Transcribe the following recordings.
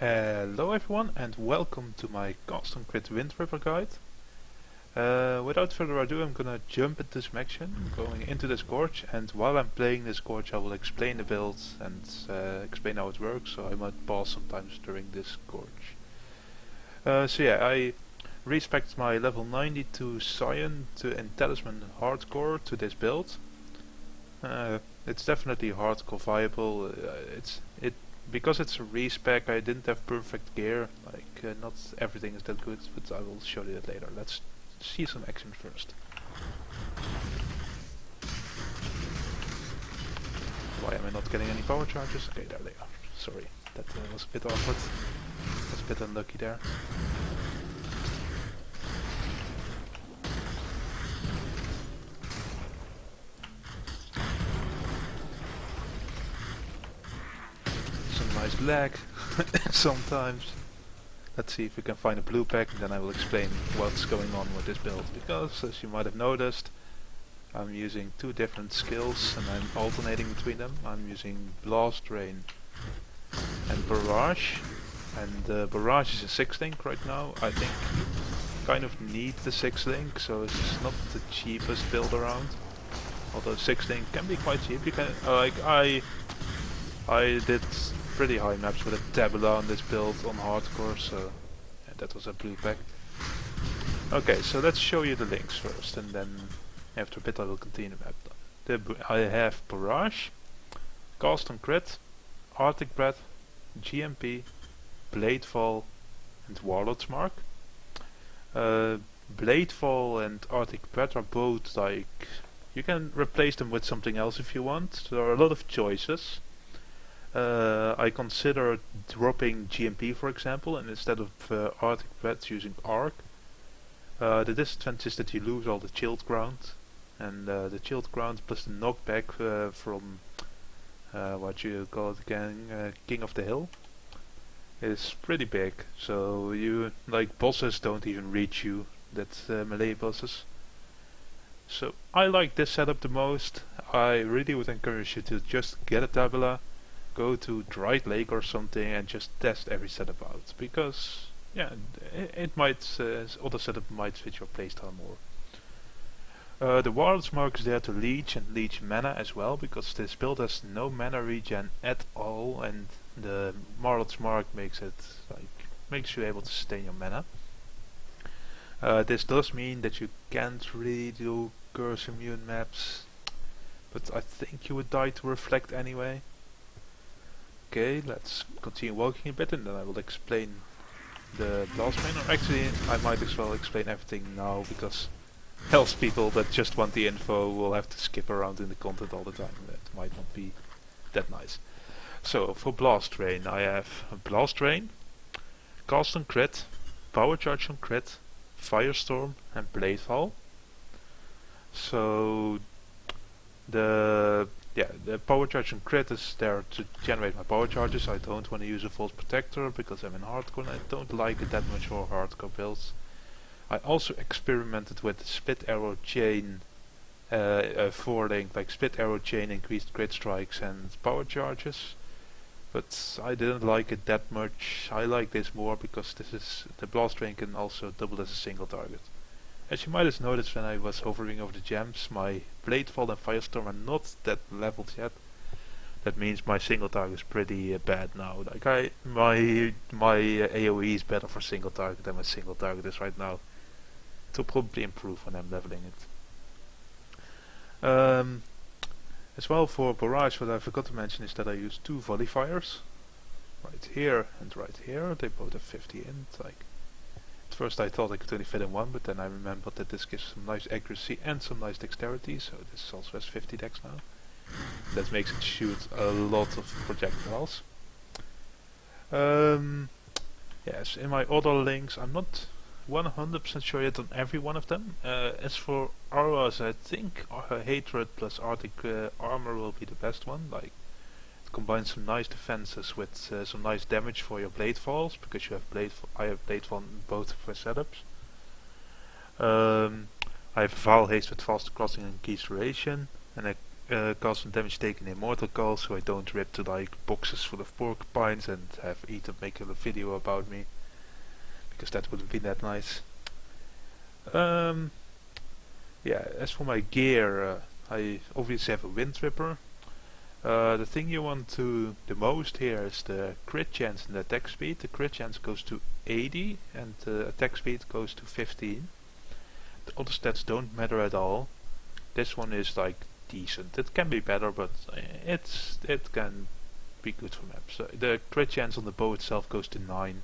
Hello everyone and welcome to my CoC Windripper guide. Without further ado, I'm gonna jump into this action, going into this gorge, and while I'm playing this gorge I will explain the build and explain how it works, so I might pause sometimes during this gorge. I respect my level 92 Scion and Talisman Hardcore to this build. It's definitely hardcore viable. Because it's a respec, I didn't have perfect gear, not everything is that good, but I will show you that later. Let's see some action first. Why am I not getting any power charges? Okay, there they are. Sorry, that was a bit awkward. I was a bit unlucky there. Nice lag sometimes. Let's see if we can find a blue pack, and then I will explain what's going on with this build, because as you might have noticed, I'm using two different skills and I'm alternating between them. I'm using Blast Rain and Barrage, and Barrage is a 6 link right now. I think you kind of need the 6 link, so it's not the cheapest build around, although 6 link can be quite cheap. You can I did pretty high maps with a tabula on this build on hardcore, so yeah, that was a blue pack. Okay, so let's show you the links first, and then after a bit I will continue the map. I have Barrage, Cast on Crit, Arctic Breath, GMP, Bladefall, and Warlord's Mark. Bladefall and Arctic Breath are both you can replace them with something else if you want. There are a lot of choices. I consider dropping GMP, for example, and instead of Arctic Breath using Arc. The disadvantage is that you lose all the chilled ground, and the chilled ground plus the knockback from what you call it again, King of the Hill, is pretty big. So you bosses don't even reach you, that's melee bosses. So I like this setup the most. I really would encourage you to just get a tabula, go to Dried Lake or something, and just test every setup out, because yeah, it might other setup might fit your playstyle more. The Warlord's Mark is there to leech and leech mana as well, because this build has no mana regen at all, and the Warlord's Mark makes you able to sustain your mana. This does mean that you can't really do curse immune maps, but I think you would die to Reflect anyway. Okay, let's continue walking a bit, and then I will explain the Blast Rain. Or actually, I might as well explain everything now, because else people that just want the info will have to skip around in the content all the time. That might not be that nice. So, for Blast Rain, I have a Blast Rain, Cast on Crit, Power Charge on Crit, Firestorm, and Bladefall. So, the power charge and crit is there to generate my power charges. I don't want to use a false protector because I'm in hardcore and I don't like it that much for hardcore builds. I also experimented with split arrow chain 4 link, like split arrow chain, increased crit strikes and power charges, but I didn't like it that much. I like this more because the Blast Rain can also double as a single target. As you might have noticed when I was hovering over the gems, my Bladefall and Firestorm are not that leveled yet. That means my single target is pretty bad now. My AoE is better for single target than my single target is right now. It will probably improve when I'm leveling it. As well, for Barrage, what I forgot to mention is that I use two volley fires. Right here and right here. They both have 50 int. At first I thought I could only fit in one, but then I remembered that this gives some nice accuracy and some nice dexterity, so this also has 50 dex now. That makes it shoot a lot of projectiles. Yes, in my other links I'm not 100% sure yet on every one of them. As for auras, I think Hatred plus Arctic Armor will be the best one. Combine some nice defenses with some nice damage for your Bladefalls, because you have I have Bladefall in both of my setups. I have Vile Haste with faster crossing and keys duration, and cast some damage taken in mortal call, so I don't rip to like boxes full of porcupines and have Ethan make a video about me, because that wouldn't be that nice. Yeah, as for my gear, I obviously have a Windripper. The thing you want to the most here is the crit chance and the attack speed. The crit chance goes to 80 and the attack speed goes to 15. The other stats don't matter at all. This one is like decent. It can be better, but it can be good for maps. So the crit chance on the bow itself goes to 9.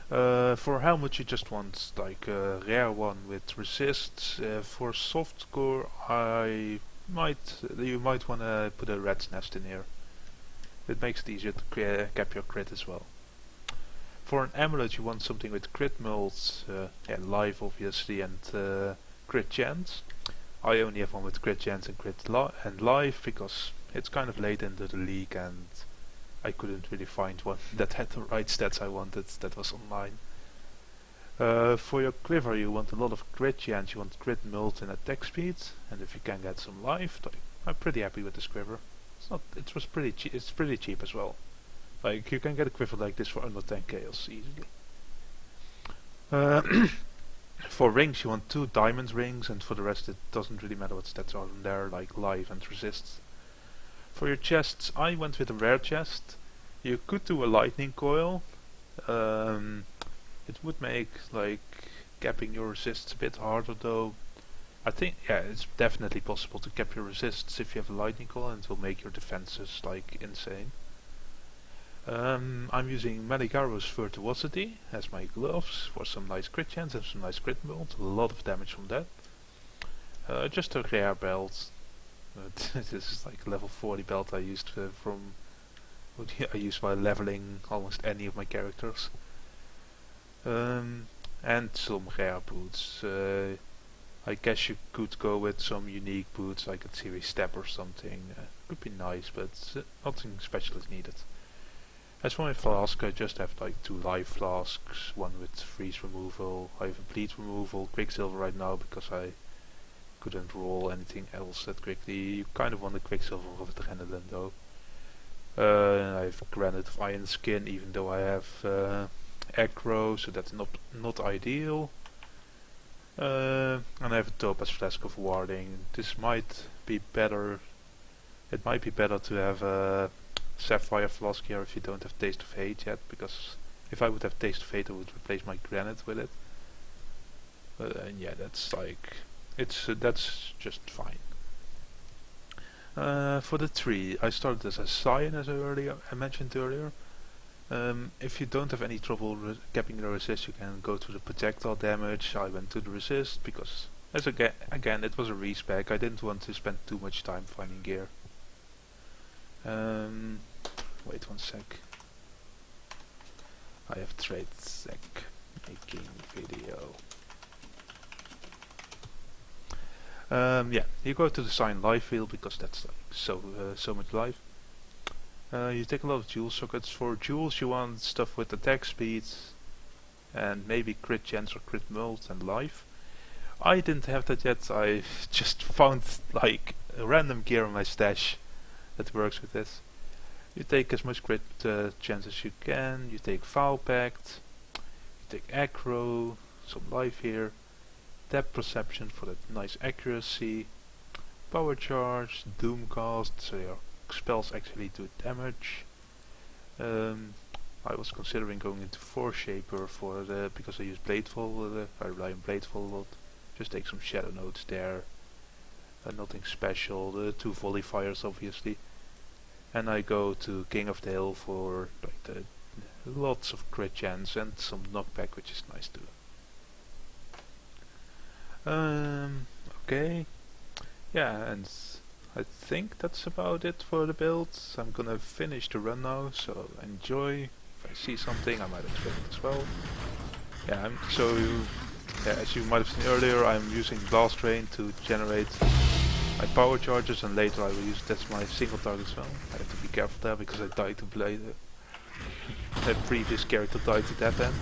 For helmet you just want like a rare one with resists. For soft core you might want to put a rat's nest in here. It makes it easier to cap your crit as well. For an amulet you want something with crit mults, life obviously, and crit chance. I only have one with crit chance and and life because it's kind of late into the league and I couldn't really find one that had the right stats I wanted that was online. For your quiver you want a lot of crit chance, you want crit mult and attack speed, and if you can get some life, I'm pretty happy with this quiver. It's pretty cheap as well. Like you can get a quiver like this for under 10 chaos easily. For rings you want 2 diamond rings, and for the rest it doesn't really matter what stats are on there, like life and resists. For your chests I went with a rare chest. You could do a lightning coil. It would make like capping your resists a bit harder though. I think it's definitely possible to cap your resists if you have a lightning coil, and it will make your defenses like insane. I'm using Maligaro's Virtuosity as my gloves for some nice crit chance and some nice crit mult. A lot of damage from that. Just a rare belt. This is like a level 40 belt I used I used by leveling almost any of my characters. And some rare boots. I guess you could go with some unique boots like a series step or something. Could be nice, but nothing special is needed. As for my flask, I just have like 2 life flasks, one with freeze removal. I have a bleed removal, quicksilver right now because I couldn't roll anything else that quickly. You kind of want a quicksilver with adrenaline though. I have granite of iron skin, even though I have aggro, so that's not ideal. And I have a topaz flask of warding. This might be better. It might be better to have a sapphire flask here if you don't have taste of hate yet, because if I would have taste of hate I would replace my granite with it. Yeah, that's like that's just fine. For the tree, I started as a Scion as I mentioned earlier. If you don't have any trouble capping the resist, you can go to the projectile damage. I went to the resist because, again, it was a respec. I didn't want to spend too much time finding gear. Wait one sec. I have trade sec making video. Yeah, you go to the Scion life field because that's like so much life. You take a lot of jewel sockets. For jewels you want stuff with attack speed and maybe crit chance or crit mult and life. I didn't have that yet. I just found like a random gear in my stash that works with this. You take as much crit chance as you can. You take Foul Pact. You take aggro, some life here. Depth perception for that nice accuracy. Power charge, doomcast, so your spells actually do damage. I was considering going into Force Shaper because I use Bladefall. I rely on Bladefall a lot. Just take some Shadow Notes there. Nothing special. The 2 volley fires obviously. And I go to King of the Hill for like lots of crit chance and some knockback, which is nice too. Okay. Yeah, and I think that's about it for the builds. I'm gonna finish the run now, so enjoy. If I see something, I might explain it as well. Yeah, as you might have seen earlier, I'm using Blast Rain to generate my power charges, and later I will use that's my single target as well. I have to be careful there because I died to Blade. The previous character died to that end.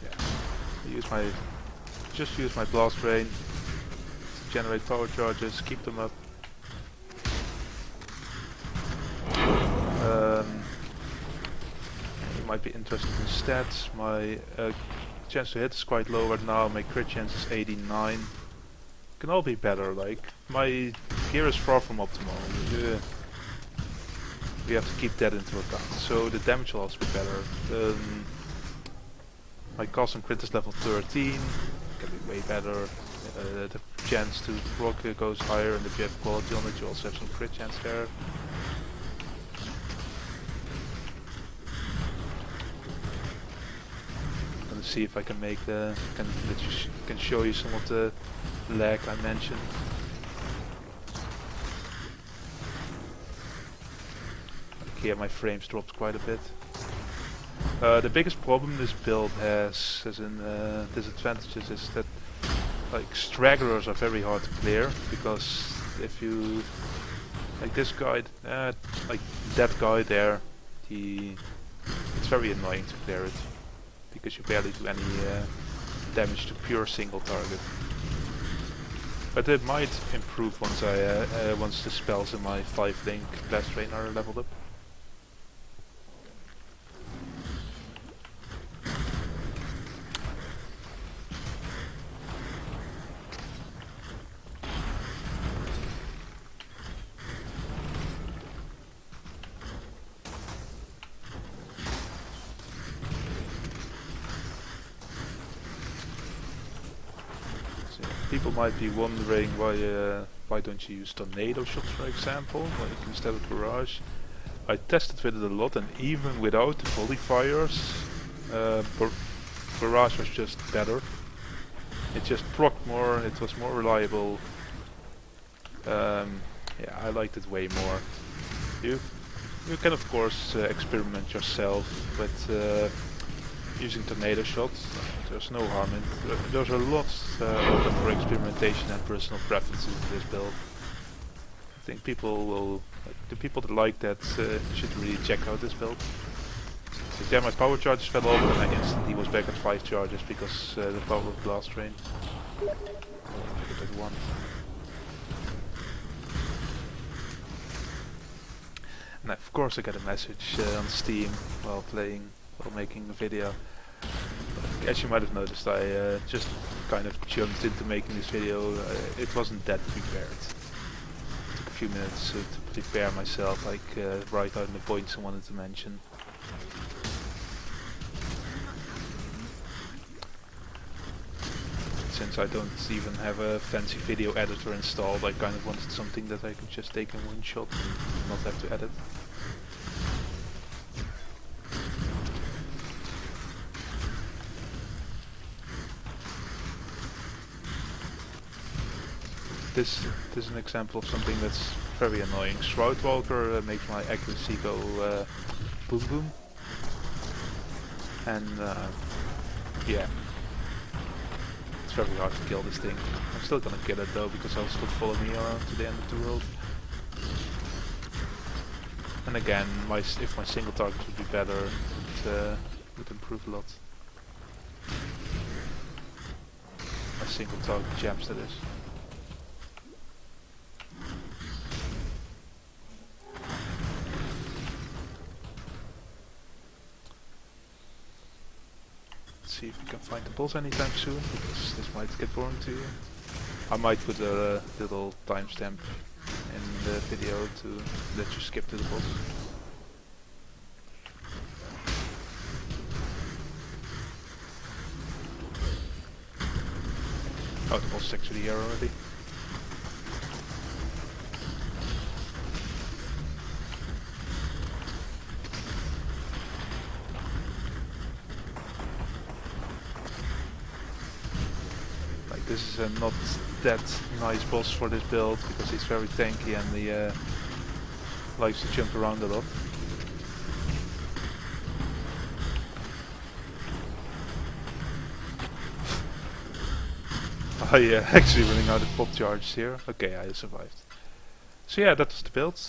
Yeah, I use my just use my blast rain to generate power charges, keep them up. You might be interested in stats. My chance to hit is quite low right now, my crit chance is 89. Can all be better, like, my gear is far from optimal. We have to keep that into account, so the damage will also be better. My cost and crit is level 13, can be way better. The chance to proc goes higher, and if you have quality on it you also have some crit chance there. I'm gonna see if I can make can show you some of the lag I mentioned. Here my frames dropped quite a bit. The biggest problem this build has, as in disadvantages, is that like stragglers are very hard to clear, because if you like this guy, like that guy there, it's very annoying to clear it because you barely do any damage to pure single target. But it might improve once the spells in my 5-link blast rain are leveled up. People might be wondering why don't you use tornado shots, for example, like instead of barrage. I tested with it a lot, and even without the volley fires, barrage was just better. It just procced more, it was more reliable. Yeah, I liked it way more. You can of course experiment yourself with using tornado shots. There's no harm in it. There's a lot open for experimentation and personal preferences in this build. I think people will, the people that like that should really check out this build. So there my power charges fell off and I instantly was back at 5 charges because the power of blast rain. I keep it at 1. And of course I got a message on Steam while making a video. As you might have noticed, I just kind of jumped into making this video. It wasn't that prepared. It took a few minutes to prepare myself, like write down the points I wanted to mention. Since I don't even have a fancy video editor installed, I kind of wanted something that I could just take in one shot and not have to edit. This is an example of something that's very annoying. Shroudwalker makes my accuracy go boom boom. And yeah, it's very hard to kill this thing. I'm still gonna kill it though, because it'll still follow me around to the end of the world. And again, if my single target would be better, it would improve a lot. My single target jams, that is. See if we can find the boss anytime soon, because this might get boring to you. I might put a little timestamp in the video to let you skip to the boss. Oh, the boss is actually here already. This is not that nice boss for this build, because he's very tanky and he likes to jump around a lot. I actually running out of pop charges here. Okay, I survived. So yeah, that was the build.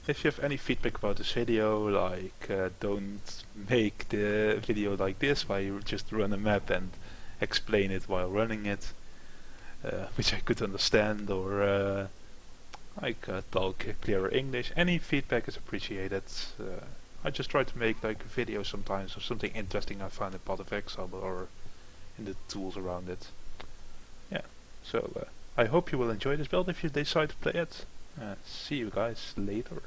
If you have any feedback about this video, like don't make the video like this, where you just run a map and explain it while running it, which I could understand, or talk clearer English. Any feedback is appreciated. I just try to make like a video sometimes of something interesting I find in Path of Exile or in the tools around it. Yeah, so I hope you will enjoy this build if you decide to play it. See you guys later.